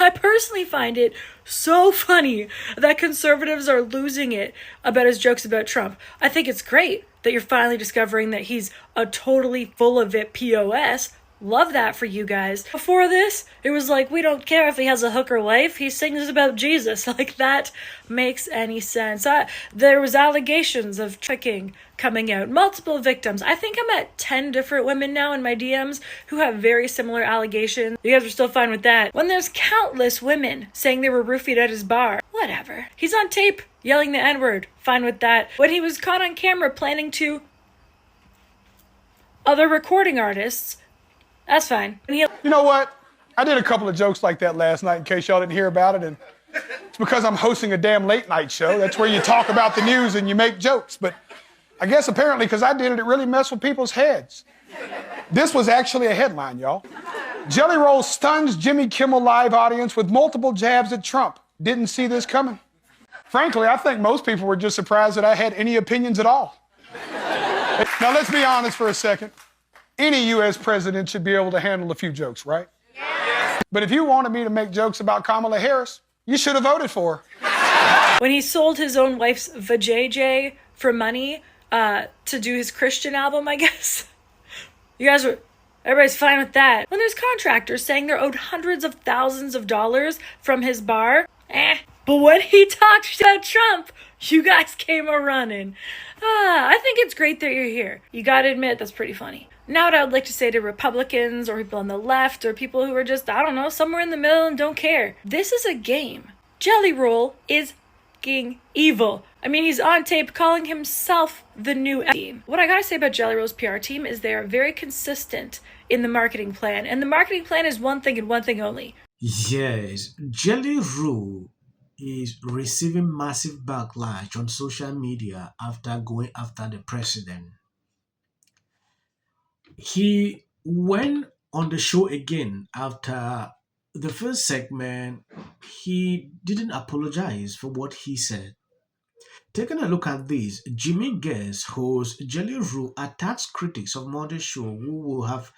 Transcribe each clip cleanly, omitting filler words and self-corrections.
I personally find it so funny that conservatives are losing it about his jokes about Trump. I think it's great that you're finally discovering that he's a totally full of it POS. Love that for you guys. Before this, it was like, we don't care if he has a hooker wife. He sings about Jesus. Like, that makes any sense. There was allegations of trafficking coming out. Multiple victims. I think I'm at 10 different women now in my DMs who have very similar allegations. You guys are still fine with that. When there's countless women saying they were roofied at his bar. Whatever. He's on tape yelling the N-word. Fine with that. When he was caught on camera planning to other recording artists, that's fine. You know what? I did a couple of jokes like that last night in case y'all didn't hear about it, and it's because I'm hosting a damn late night show. That's where you talk about the news and you make jokes. But I guess apparently because I did it, it really messed with people's heads. This was actually a headline, y'all. Jelly Roll stuns Jimmy Kimmel live audience with multiple jabs at Trump. Didn't see this coming. Frankly, I think most people were just surprised that I had any opinions at all. Now, let's be honest for a second. Any U.S. president should be able to handle a few jokes, right? Yes. But if you wanted me to make jokes about Kamala Harris, you should have voted for her. When he sold his own wife's vajayjay for money to do his Christian album, I guess. Everybody's fine with that. When there's contractors saying they're owed hundreds of thousands of dollars from his bar, But when he talked about Trump, you guys came a-running. I think it's great that you're here. You gotta admit, that's pretty funny. Now what I would like to say to Republicans or people on the left or people who are just, I don't know, somewhere in the middle and don't care. This is a game. Jelly Roll is fucking evil. I mean, he's on tape calling himself the new team. What I gotta say about Jelly Roll's PR team is they are very consistent in the marketing plan. And the marketing plan is one thing and one thing only. Yes, Jelly Roll is receiving massive backlash on social media after going after the president. He went on the show again after the first segment. He didn't apologize for what he said. Taking a look at this, Jimmy Guest, host Jelly Roll, attacks critics of Monday's show who will have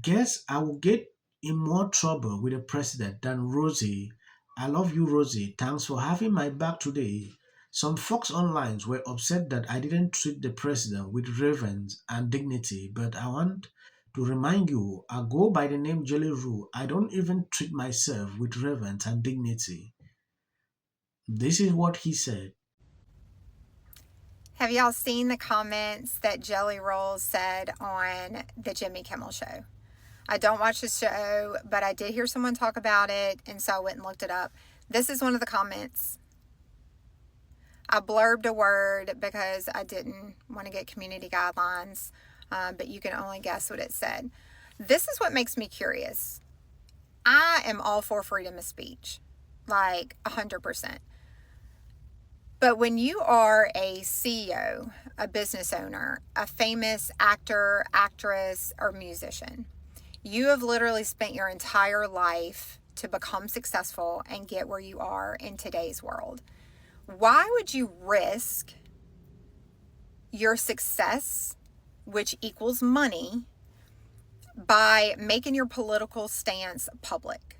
guessed I will get in more trouble with the president than Rosie. I love you, Rosie. Thanks for having my back today. Some folks online were upset that I didn't treat the president with reverence and dignity, but I want to remind you, I go by the name Jelly Roll. I don't even treat myself with reverence and dignity. This is what he said. Have y'all seen the comments that Jelly Roll said on the Jimmy Kimmel show? I don't watch the show, but I did hear someone talk about it, and so I went and looked it up. This is one of the comments. I blurbed a word because I didn't want to get community guidelines, but you can only guess what it said. This is what makes me curious. I am all for freedom of speech, like 100%. But when you are a CEO, a business owner, a famous actor, actress, or musician, you have literally spent your entire life to become successful and get where you are in today's world. Why would you risk your success, which equals money, by making your political stance public?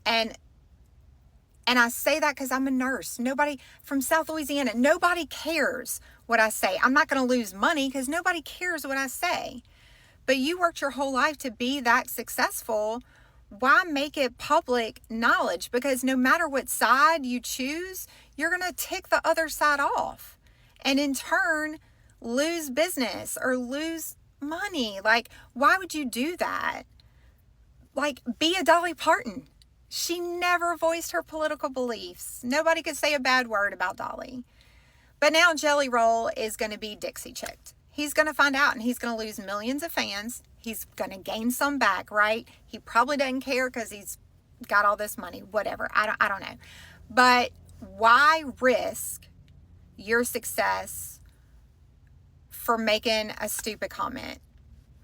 And I say that because I'm a nurse. Nobody from South Louisiana, nobody cares what I say. I'm not going to lose money because nobody cares what I say. But you worked your whole life to be that successful. Why make it public knowledge? Because no matter what side you choose, you're going to tick the other side off. And in turn, lose business or lose money. Like, why would you do that? Like, be a Dolly Parton. She never voiced her political beliefs. Nobody could say a bad word about Dolly. But now Jelly Roll is going to be Dixie chicked. He's going to find out and he's going to lose millions of fans. He's going to gain some back, right? He probably doesn't care because he's got all this money, whatever. I don't know. But why risk your success for making a stupid comment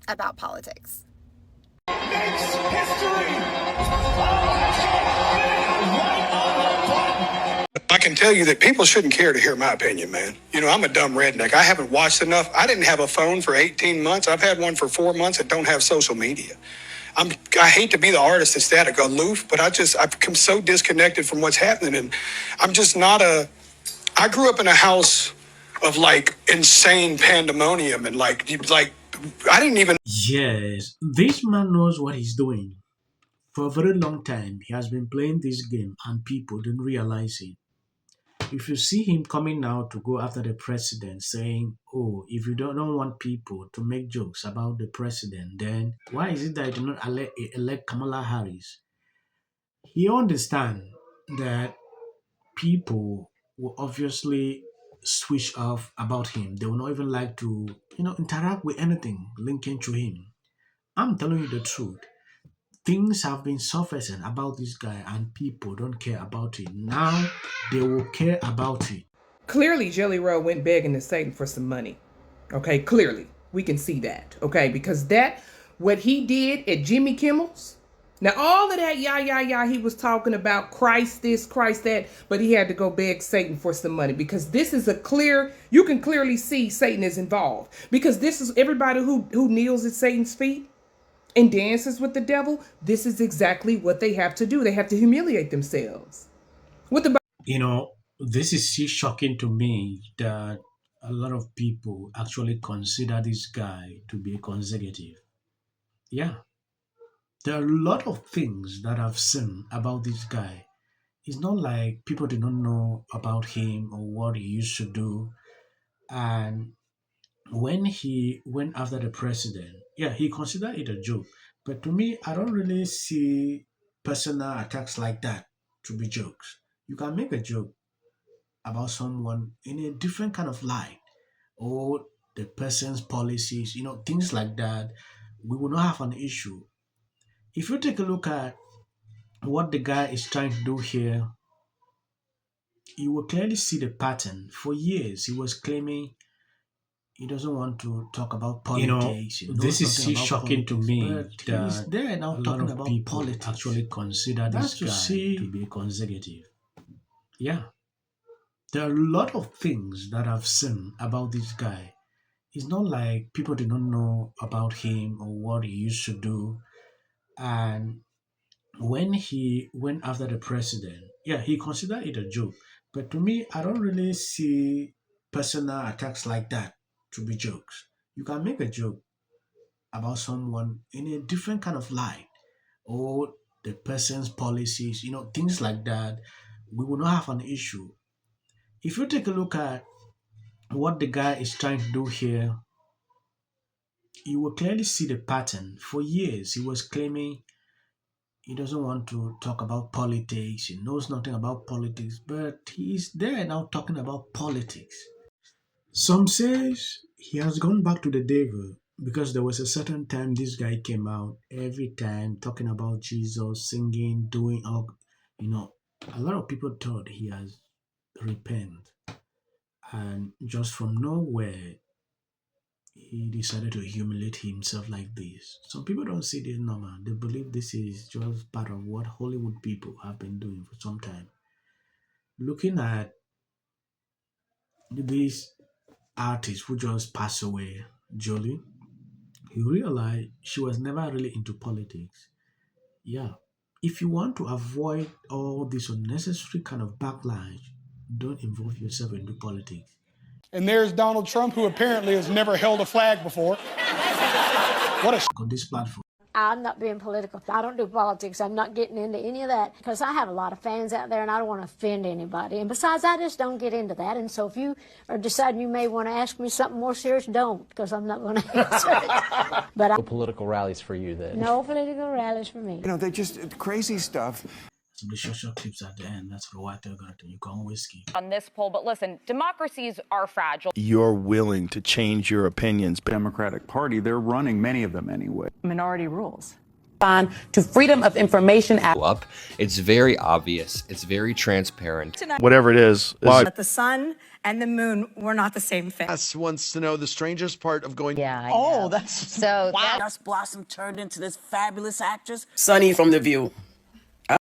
about politics? Makes history. I can tell you that people shouldn't care to hear my opinion, man. You know, I'm a dumb redneck. I haven't watched enough. I didn't have a phone for 18 months. I've had one for 4 months and don't have social media. I hate to be the artist that's static aloof, but I've become so disconnected from what's happening, and I'm just not I grew up in a house of like insane pandemonium and like I didn't even. Yes, this man knows what he's doing. For a very long time, he has been playing this game and people don't realize it. If you see him coming out to go after the president saying, oh, if you don't want people to make jokes about the president, then why is it that you do not elect Kamala Harris? He understands that people will obviously switch off about him. They will not even like to, interact with anything linking to him. I'm telling you the truth. Things have been surfacing about this guy and people don't care about it. Now they will care about it. Clearly, Jelly Roll went begging to Satan for some money. Okay, clearly. We can see that. Okay, because what he did at Jimmy Kimmel's, now all of that, he was talking about Christ this, Christ that, but he had to go beg Satan for some money because this is you can clearly see Satan is involved. Because this is everybody who kneels at Satan's feet and dances with the devil, this is exactly what they have to do. They have to humiliate themselves. This is so shocking to me that a lot of people actually consider this guy to be consecutive. Yeah, there are a lot of things that I've seen about this guy. It's not like people do not know about him or what he used to do. And when he went after the president, yeah, he considered it a joke. But to me, I don't really see personal attacks like that to be jokes. You can make a joke about someone in a different kind of light or the person's policies, things like that. We will not have an issue. If you take a look at what the guy is trying to do here, you will clearly see the pattern. For years, he was claiming he doesn't want to talk about politics. This is so shocking to me that he's there now talking about politics. Actually consider this guy to be consecutive. Yeah, there are a lot of things that I've seen about this guy. It's not like people do not know about him or what he used to do. And when he went after the president, yeah, he considered it a joke. But to me, I don't really see personal attacks like that to be jokes. You can make a joke about someone in a different kind of light or the person's policies, things like that. We will not have an issue. If you take a look at what the guy is trying to do here, you will clearly see the pattern. For years, he was claiming he doesn't want to talk about politics. He knows nothing about politics, but he's there now talking about politics. Some says he has gone back to the devil because there was a certain time this guy came out every time talking about Jesus, singing, doing all, a lot of people thought he has repented. And just from nowhere, he decided to humiliate himself like this. Some people don't see this normal. They believe this is just part of what Hollywood people have been doing for some time. Looking at this artist who just passed away, Jolie, you realize she was never really into politics. Yeah. If you want to avoid all this unnecessary kind of backlash, don't involve yourself into politics. And there's Donald Trump, who apparently has never held a flag before. What a on this platform. I'm not being political. I don't do politics. I'm not getting into any of that because I have a lot of fans out there and I don't want to offend anybody. And besides, I just don't get into that. And so if you are deciding you may want to ask me something more serious, don't, because I'm not going to answer it. But no political rallies for you then? No political rallies for me. They're just crazy stuff. Some of the short clips at the end, that's what they're going to do. You can whiskey. On this poll, but listen, democracies are fragile. You're willing to change your opinions. Democratic Party, they're running many of them anyway. Minority rules. To freedom of information up. It's very obvious. It's very transparent. Whatever it is. But the sun and the moon were not the same thing. Us wants to know the strangest part of going. Yeah. Oh, that's so. Wow. Blossom turned into this fabulous actress. Sunny from The View.